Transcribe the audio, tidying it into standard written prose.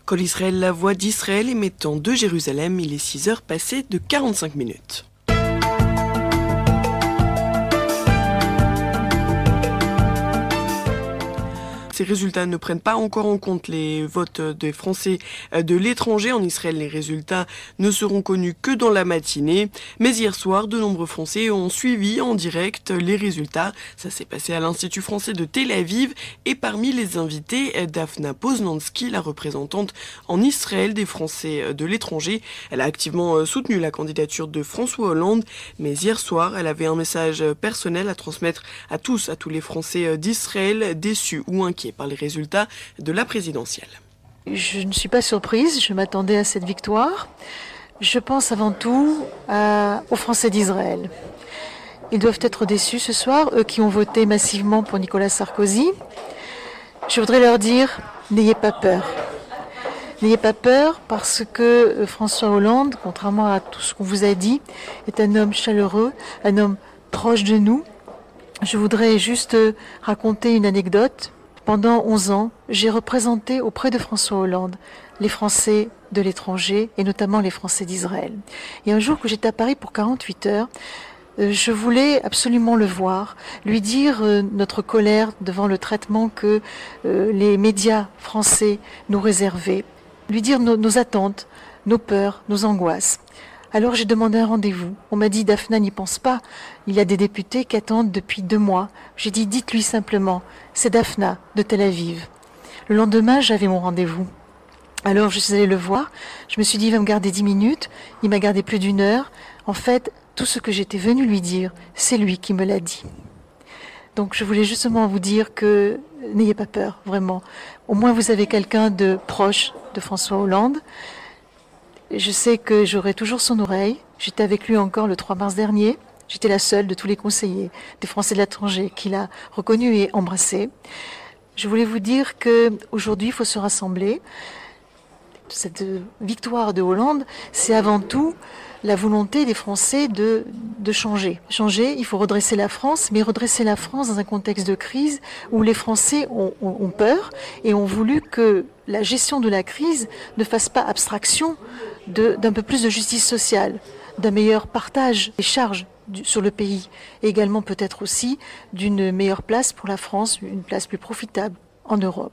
Kol Israël, la voix d'Israël émettant de Jérusalem, il est 6h passées de 45 minutes. Ces résultats ne prennent pas encore en compte les votes des Français de l'étranger. En Israël, les résultats ne seront connus que dans la matinée. Mais hier soir, de nombreux Français ont suivi en direct les résultats. Ça s'est passé à l'Institut français de Tel Aviv. Et parmi les invités, Daphna Poznansky, la représentante en Israël des Français de l'étranger. Elle a activement soutenu la candidature de François Hollande. Mais hier soir, elle avait un message personnel à transmettre à tous les Français d'Israël déçus ou inquiets par les résultats de la présidentielle. Je ne suis pas surprise, je m'attendais à cette victoire. Je pense avant tout aux Français d'Israël. Ils doivent être déçus ce soir, eux qui ont voté massivement pour Nicolas Sarkozy. Je voudrais leur dire, n'ayez pas peur. N'ayez pas peur parce que François Hollande, contrairement à tout ce qu'on vous a dit, est un homme chaleureux, un homme proche de nous. Je voudrais juste raconter une anecdote. Pendant 11 ans, j'ai représenté auprès de François Hollande les Français de l'étranger et notamment les Français d'Israël. Et un jour que j'étais à Paris pour 48 heures, je voulais absolument le voir, lui dire notre colère devant le traitement que les médias français nous réservaient, lui dire nos attentes, nos peurs, nos angoisses. Alors j'ai demandé un rendez-vous. On m'a dit, Daphna n'y pense pas. Il y a des députés qui attendent depuis 2 mois. J'ai dit, dites-lui simplement, c'est Daphna de Tel Aviv. Le lendemain, j'avais mon rendez-vous. Alors je suis allée le voir. Je me suis dit, il va me garder 10 minutes. Il m'a gardé plus d'1 heure. En fait, tout ce que j'étais venue lui dire, c'est lui qui me l'a dit. Donc je voulais justement vous dire que n'ayez pas peur, vraiment. Au moins vous avez quelqu'un de proche de François Hollande. Je sais que j'aurai toujours son oreille. J'étais avec lui encore le 3 mars dernier. J'étais la seule de tous les conseillers des Français de l'étranger qu'il a reconnu et embrassé. Je voulais vous dire qu'aujourd'hui, il faut se rassembler. Cette victoire de Hollande, c'est avant tout la volonté des Français de changer. Changer, il faut redresser la France, mais redresser la France dans un contexte de crise où les Français ont peur et ont voulu que la gestion de la crise ne fasse pas abstraction d'un peu plus de justice sociale, d'un meilleur partage des charges sur le pays et également peut-être aussi d'une meilleure place pour la France, une place plus profitable en Europe.